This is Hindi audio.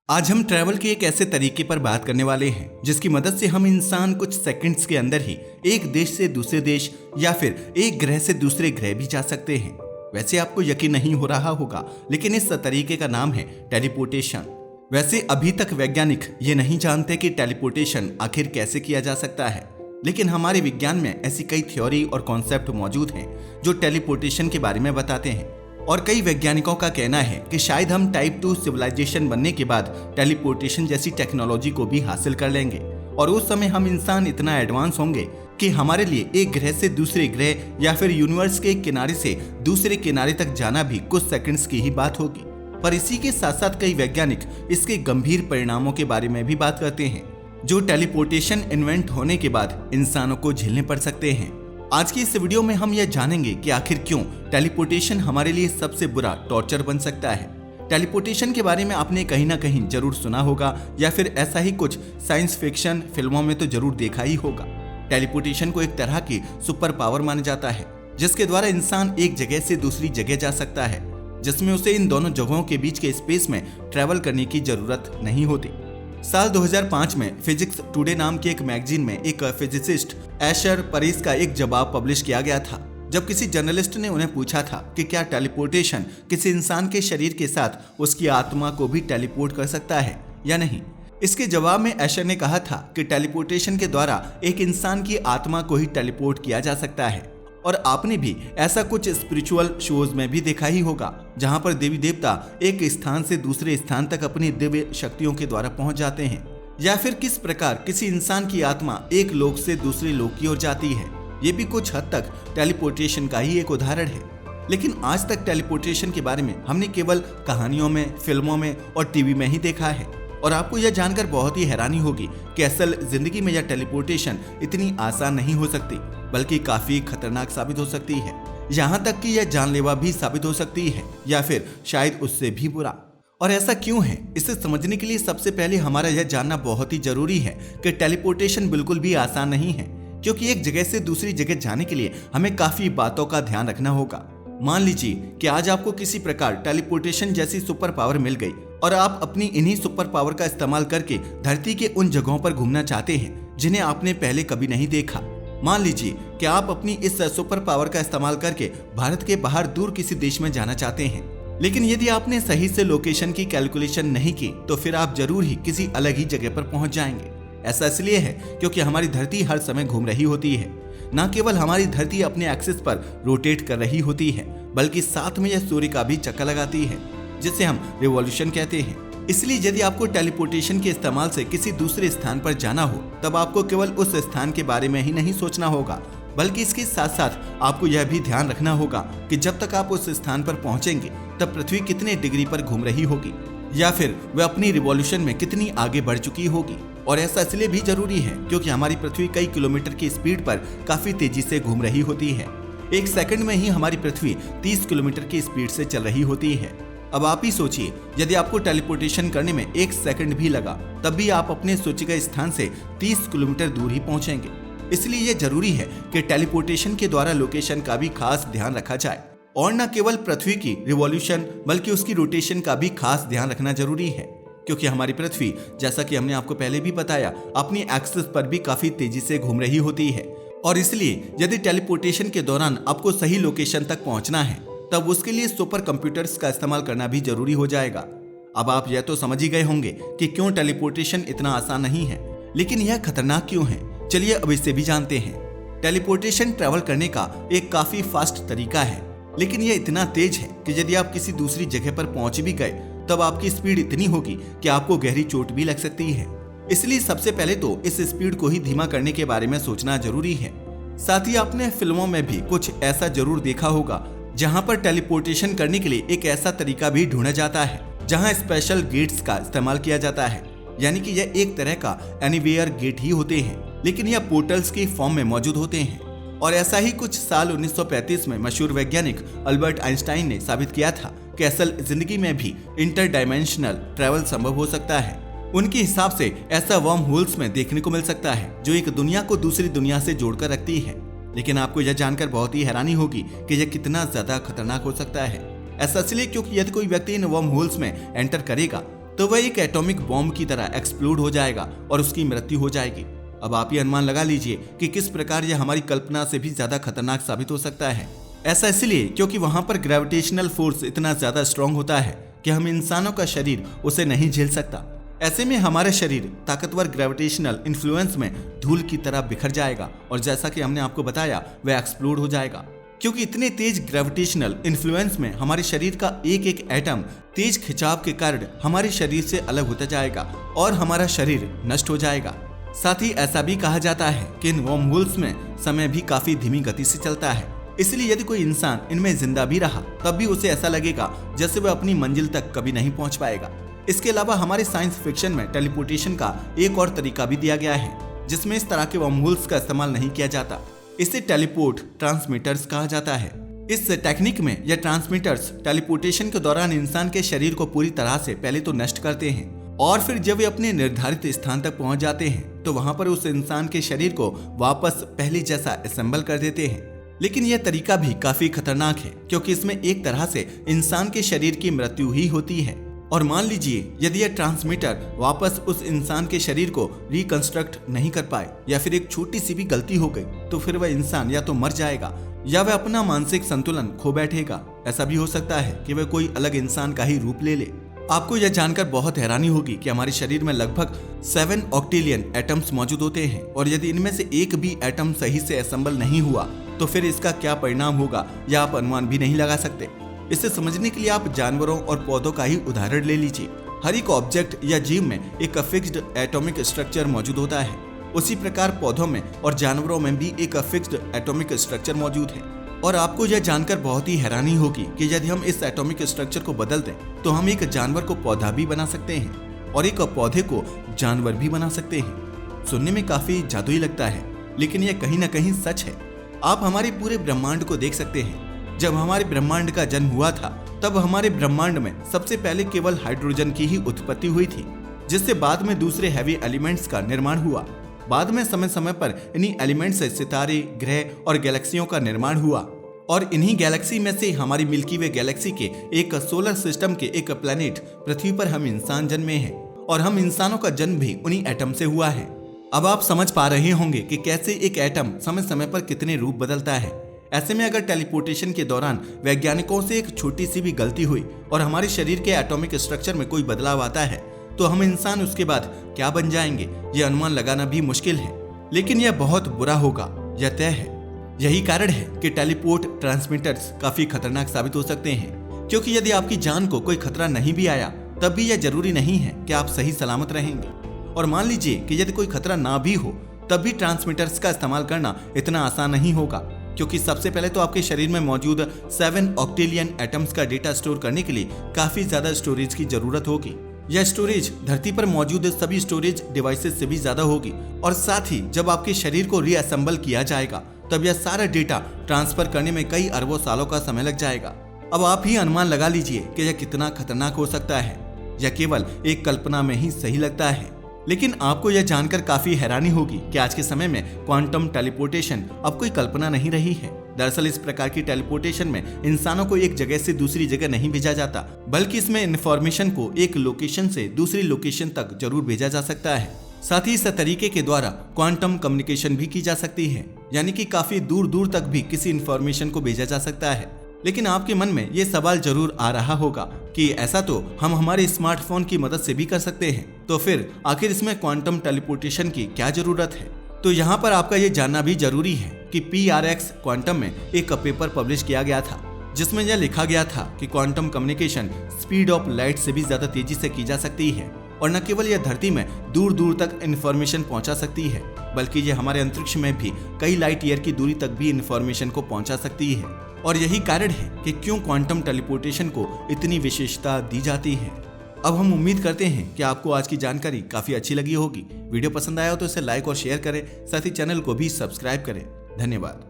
आज हम ट्रैवल के एक ऐसे तरीके पर बात करने वाले हैं जिसकी मदद से हम इंसान कुछ सेकंड्स के अंदर ही एक देश से दूसरे देश या फिर एक ग्रह से दूसरे ग्रह भी जा सकते हैं। वैसे आपको यकीन नहीं हो रहा होगा, लेकिन इस तरीके का नाम है टेलीपोर्टेशन। वैसे अभी तक वैज्ञानिक ये नहीं जानते कि टेलीपोर्टेशन आखिर कैसे किया जा सकता है, लेकिन हमारे विज्ञान में ऐसी कई थ्योरी और कॉन्सेप्ट मौजूद हैं जो टेलीपोर्टेशन के बारे में बताते हैं। और कई वैज्ञानिकों का कहना है कि शायद हम टाइप 2 सिविलाइजेशन बनने के बाद टेलीपोर्टेशन जैसी टेक्नोलॉजी को भी हासिल कर लेंगे और उस समय हम इंसान इतना एडवांस होंगे कि हमारे लिए एक ग्रह से दूसरे ग्रह या फिर यूनिवर्स के एक किनारे से दूसरे किनारे तक जाना भी कुछ सेकंड्स की ही बात होगी। पर इसी के साथ साथ कई वैज्ञानिक इसके गंभीर परिणामों के बारे में भी बात करते हैं जो टेलीपोर्टेशन इन्वेंट होने के बाद इंसानों को झेलने पड़ सकते हैं। आज की इस वीडियो में हम यह जानेंगे कि आखिर क्यों टेलीपोर्टेशन हमारे लिए सबसे बुरा टॉर्चर बन सकता है। टेलीपोर्टेशन के बारे में आपने कहीं ना कहीं जरूर सुना होगा या फिर ऐसा ही कुछ साइंस फिक्शन फिल्मों में तो जरूर देखा ही होगा। टेलीपोर्टेशन को एक तरह की सुपर पावर माना जाता है जिसके द्वारा इंसान एक जगह से दूसरी जगह जा सकता है, जिसमें उसे इन दोनों जगहों के बीच के स्पेस में ट्रेवल करने की जरूरत नहीं होती। साल 2005 में फिजिक्स टुडे नाम के एक मैगजीन में एक फिजिसिस्ट एशर परीस का एक जवाब पब्लिश किया गया था, जब किसी जर्नलिस्ट ने उन्हें पूछा था कि क्या टेलीपोर्टेशन किसी इंसान के शरीर के साथ उसकी आत्मा को भी टेलीपोर्ट कर सकता है या नहीं। इसके जवाब में एशर ने कहा था कि टेलीपोर्टेशन के द्वारा एक इंसान की आत्मा को ही टेलीपोर्ट किया जा सकता है। और आपने भी ऐसा कुछ स्पिरिचुअल शोज में भी देखा ही होगा जहां पर देवी देवता एक स्थान से दूसरे स्थान तक अपनी दिव्य शक्तियों के द्वारा पहुंच जाते हैं, या फिर किस प्रकार किसी इंसान की आत्मा एक लोक से दूसरे लोक की ओर जाती है। ये भी कुछ हद तक टेलीपोर्टेशन का ही एक उदाहरण है। लेकिन आज तक टेलीपोर्टेशन के बारे में हमने केवल कहानियों में, फिल्मों में और टीवी में ही देखा है। और आपको यह जानकर बहुत ही हैरानी होगी कि असल जिंदगी में यह टेलीपोर्टेशन इतनी आसान नहीं हो सकती, बल्कि काफी खतरनाक साबित हो सकती है। यहाँ तक कि यह जानलेवा भी साबित हो सकती है या फिर शायद उससे भी बुरा। और ऐसा क्यों है, इसे समझने के लिए सबसे पहले हमारा यह जानना बहुत ही जरूरी है कि टेलीपोर्टेशन बिल्कुल भी आसान नहीं है, क्योंकि एक जगह से दूसरी जगह जाने के लिए हमें काफी बातों का ध्यान रखना होगा। मान लीजिए कि आज आपको किसी प्रकार टेलीपोर्टेशन जैसी सुपर पावर मिल गई और आप अपनी इन्हीं सुपर पावर का इस्तेमाल करके धरती के उन जगहों पर घूमना चाहते हैं जिन्हें आपने पहले कभी नहीं देखा। मान लीजिए कि आप अपनी इस सुपर पावर का इस्तेमाल करके भारत के बाहर दूर किसी देश में जाना चाहते हैं, लेकिन यदि आपने सही से लोकेशन की कैलकुलेशन नहीं की तो फिर आप जरूर ही किसी अलग ही जगह पर पहुंच जाएंगे। ऐसा इसलिए है क्योंकि हमारी धरती हर समय घूम रही होती है। न केवल हमारी धरती अपने एक्सिस पर रोटेट कर रही होती है, बल्कि साथ में यह सूर्य का भी चक्कर लगाती है, जिसे हम रिवॉल्यूशन कहते हैं। इसलिए यदि आपको टेलीपोर्टेशन के इस्तेमाल से किसी दूसरे स्थान पर जाना हो, तब आपको केवल उस स्थान के बारे में ही नहीं सोचना होगा, बल्कि इसके साथ साथ आपको यह भी ध्यान रखना होगा कि जब तक आप उस स्थान पर पहुंचेंगे तब पृथ्वी कितने डिग्री पर घूम रही होगी या फिर वह अपनी रिवॉल्यूशन में कितनी आगे बढ़ चुकी होगी। और ऐसा इसलिए भी जरूरी है क्योंकि हमारी पृथ्वी कई किलोमीटर की स्पीड पर काफी तेजी से घूम रही होती है। एक सेकंड में ही हमारी पृथ्वी 30 किलोमीटर की स्पीड से चल रही होती है। अब आप ही सोचिए, यदि आपको टेलीपोर्टेशन करने में एक सेकंड भी लगा, तब भी आप अपने सोचे गए स्थान से 30 किलोमीटर दूर ही पहुंचेंगे। इसलिए यह जरूरी है कि टेलीपोर्टेशन के द्वारा लोकेशन का भी खास ध्यान रखा जाए, और न केवल पृथ्वी की रिवॉल्यूशन बल्कि उसकी रोटेशन का भी खास ध्यान रखना जरूरी है, क्योंकि हमारी पृथ्वी, जैसा कि हमने आपको पहले भी बताया, अपनी एक्सिस पर भी काफी तेजी से घूम रही होती है। और इसलिए यदि टेलीपोर्टेशन के दौरान आपको सही लोकेशन तक पहुंचना है, तब उसके लिए सुपर कंप्यूटर्स का इस्तेमाल करना भी जरूरी हो जाएगा। अब आप यह तो समझ ही गए होंगे कि क्यों टेलीपोर्टेशन इतना आसान नहीं है, लेकिन यह खतरनाक क्यों है। चलिए अब इसे भी जानते हैं। टेलीपोर्टेशन ट्रैवल करने का एक काफी फास्ट तरीका है, लेकिन यह इतना तेज है कि यदि आप किसी दूसरी जगह पर पहुंच भी गए तब आपकी स्पीड इतनी होगी कि आपको गहरी चोट भी लग सकती है। इसलिए सबसे पहले तो इस स्पीड को ही धीमा करने के बारे में सोचना जरूरी है। साथ ही आपने फिल्मों में भी कुछ ऐसा जरूर देखा होगा जहां पर टेलीपोर्टेशन करने के लिए एक ऐसा तरीका भी ढूंढा जाता है जहां स्पेशल गेट्स का इस्तेमाल किया जाता है, यानी कि यह एक तरह का एनीवेयर गेट ही होते हैं, लेकिन यह पोर्टल्स की फॉर्म में मौजूद होते हैं। और ऐसा ही कुछ साल 1935 में मशहूर वैज्ञानिक अल्बर्ट आइंस्टाइन ने साबित किया था कि असल जिंदगी में भी इंटरडायमेंशनल ट्रैवल संभव हो सकता है। उनके हिसाब से ऐसा वर्म होल्स में देखने को मिल सकता है जो एक दुनिया को दूसरी दुनिया से जोड़कर रखती है। लेकिन आपको यह जानकर बहुत ही हैरानी होगी कि यह कितना ज्यादा खतरनाक हो सकता है। ऐसा इसलिए क्योंकि यदि कोई व्यक्ति इन वर्म होल्स में एंटर करेगा तो वह एक एटॉमिक बॉम्ब की तरह एक्सप्लोड हो जाएगा और उसकी मृत्यु हो जाएगी। अब आप ये अनुमान लगा लीजिए कि किस प्रकार यह हमारी कल्पना से भी ज्यादा खतरनाक साबित हो सकता है। ऐसा इसलिए क्योंकि वहां पर ग्रेविटेशनल फोर्स इतना ज्यादा स्ट्रांग होता है कि हम इंसानों का शरीर उसे नहीं झेल सकता। ऐसे में हमारा शरीर ताकतवर ग्रेविटेशनल इन्फ्लुएंस में धूल की तरह बिखर जाएगा और जैसा कि हमने आपको बताया वह एक्सप्लोड हो जाएगा, क्योंकि इतने तेज ग्रेविटेशनल इन्फ्लुएंस में हमारे शरीर का एक एक एटम तेज खिंचाव के कारण हमारे शरीर से अलग होता जाएगा और हमारा शरीर नष्ट हो जाएगा। साथ ही ऐसा भी कहा जाता है कि इन वर्महोल्स में समय भी काफी धीमी गति से चलता है, इसलिए यदि कोई इंसान इनमें जिंदा भी रहा तब भी उसे ऐसा लगेगा जैसे वह अपनी मंजिल तक कभी नहीं पहुंच पाएगा। इसके अलावा हमारे साइंस फिक्शन में टेलीपोर्टेशन का एक और तरीका भी दिया गया है जिसमें इस तरह के वर्महोल्स का इस्तेमाल नहीं किया जाता। इसे टेलीपोर्ट ट्रांसमीटर्स कहा जाता है। इस टेक्निक में यह ट्रांसमीटर्स टेलीपोर्टेशन के दौरान इंसान के शरीर को पूरी तरह से पहले तो नष्ट करते हैं और फिर जब वे अपने निर्धारित स्थान तक पहुंच जाते हैं तो वहां पर उस इंसान के शरीर को वापस पहले जैसा असेंबल कर देते हैं। लेकिन यह तरीका भी काफी खतरनाक है क्योंकि इसमें एक तरह से इंसान के शरीर की मृत्यु ही होती है। और मान लीजिए यदि यह ट्रांसमीटर वापस उस इंसान के शरीर को रिकंस्ट्रक्ट नहीं कर पाए या फिर एक छोटी सी भी गलती हो गई तो फिर वह इंसान या तो मर जाएगा या वह अपना मानसिक संतुलन खो बैठेगा। ऐसा भी हो सकता है कि वह कोई अलग इंसान का ही रूप ले ले। आपको यह जानकर बहुत हैरानी होगी कि हमारे शरीर में लगभग 7 ऑक्टेलियन एटम्स मौजूद होते हैं और यदि इनमें से एक भी एटम सही से असेंबल नहीं हुआ तो फिर इसका क्या परिणाम होगा यह आप अनुमान भी नहीं लगा सकते। इसे समझने के लिए आप जानवरों और पौधों का ही उदाहरण ले लीजिए। हर एक ऑब्जेक्ट या जीव में एक फिक्स्ड एटॉमिक स्ट्रक्चर मौजूद होता है। उसी प्रकार पौधों में और जानवरों में भी एक फिक्स्ड एटॉमिक स्ट्रक्चर मौजूद है। और आपको यह जानकर बहुत ही हैरानी होगी कि यदि हम इस एटॉमिक स्ट्रक्चर को बदल दें तो हम एक जानवर को पौधा भी बना सकते हैं और एक पौधे को जानवर भी बना सकते हैं। सुनने में काफी जादुई लगता है लेकिन यह कहीं ना कहीं सच है। आप हमारे पूरे ब्रह्मांड को देख सकते हैं। जब हमारे ब्रह्मांड का जन्म हुआ था तब हमारे ब्रह्मांड में सबसे पहले केवल हाइड्रोजन की ही उत्पत्ति हुई थी, जिससे बाद में दूसरे हैवी एलिमेंट्स का निर्माण हुआ। बाद में समय समय पर इन्हीं एलिमेंट्स से सितारे, ग्रह और गैलेक्सियों का निर्माण हुआ और इन्हीं गैलेक्सी में से हमारी मिल्की वे गैलेक्सी के एक सोलर सिस्टम के एक प्लेनेट पृथ्वी पर हम इंसान जन्मे हैं और हम इंसानों का जन्म भी उन्हीं एटम से हुआ है। अब आप समझ पा रहे होंगे कि कैसे एक एटम समय समय पर कितने रूप बदलता है। ऐसे में अगर टेलीपोर्टेशन के दौरान वैज्ञानिकों से एक छोटी सी भी गलती हुई और हमारे शरीर के एटॉमिक स्ट्रक्चर में कोई बदलाव आता है तो हम इंसान उसके बाद क्या बन जाएंगे यह अनुमान लगाना भी मुश्किल है, लेकिन यह बहुत बुरा होगा, यह तय है। यही कारण है कि टेलीपोर्ट ट्रांसमीटर्स काफी खतरनाक साबित हो सकते हैं, क्योंकि यदि आपकी जान को कोई खतरा नहीं भी आया तब भी यह जरूरी नहीं है कि आप सही सलामत रहेंगे। और मान लीजिए कि यदि कोई खतरा ना भी हो तब भी ट्रांसमीटर्स का इस्तेमाल करना इतना आसान नहीं होगा, क्योंकि सबसे पहले तो आपके शरीर में मौजूद 7 ऑक्टेलियन एटम्स का डेटा स्टोर करने के लिए काफी ज्यादा स्टोरेज की जरूरत होगी। यह स्टोरेज धरती पर मौजूद सभी स्टोरेज डिवाइसेस से भी ज्यादा होगी और साथ ही जब आपके शरीर को रीअसेंबल किया जाएगा तब यह सारा डेटा ट्रांसफर करने में कई अरबों सालों का समय लग जाएगा। अब आप ही अनुमान लगा लीजिए कि यह कितना खतरनाक हो सकता है। यह केवल एक कल्पना में ही सही लगता है, लेकिन आपको यह जानकर काफी हैरानी होगी कि आज के समय में क्वांटम टेलीपोर्टेशन अब कोई कल्पना नहीं रही है। दरअसल इस प्रकार की टेलीपोर्टेशन में इंसानों को एक जगह से दूसरी जगह नहीं भेजा जाता, बल्कि इसमें इंफॉर्मेशन को एक लोकेशन से दूसरी लोकेशन तक जरूर भेजा जा सकता है। साथ ही इस तरीके के द्वारा क्वांटम कम्युनिकेशन भी की जा सकती है, यानी कि काफी दूर दूर तक भी किसी इंफॉर्मेशन को भेजा जा सकता है। लेकिन आपके मन में ये सवाल जरूर आ रहा होगा कि ऐसा तो हम हमारे स्मार्टफोन की मदद से भी कर सकते हैं, तो फिर आखिर इसमें क्वांटम टेलीपोर्टेशन की क्या जरूरत है? तो यहाँ पर आपका ये जानना भी जरूरी है कि PRX क्वांटम में एक पेपर पब्लिश किया गया था जिसमें यह लिखा गया था कि quantum communication speed of light से भी ज्यादा तेजी से की जा सकती है और न केवल यह धरती में दूर दूर तक इंफॉर्मेशन पहुंचा सकती है, बल्कि यह हमारे अंतरिक्ष में भी कई लाइट ईयर की दूरी तक भी इंफॉर्मेशन को पहुंचा सकती है। और यही कारण है कि क्यों क्वांटम टेलीपोर्टेशन को इतनी विशेषता दी जाती है। अब हम उम्मीद करते हैं कि आपको आज की जानकारी काफी अच्छी लगी होगी। वीडियो पसंद आया हो तो इसे लाइक और शेयर करें, साथ ही चैनल को भी सब्सक्राइब करें। धन्यवाद।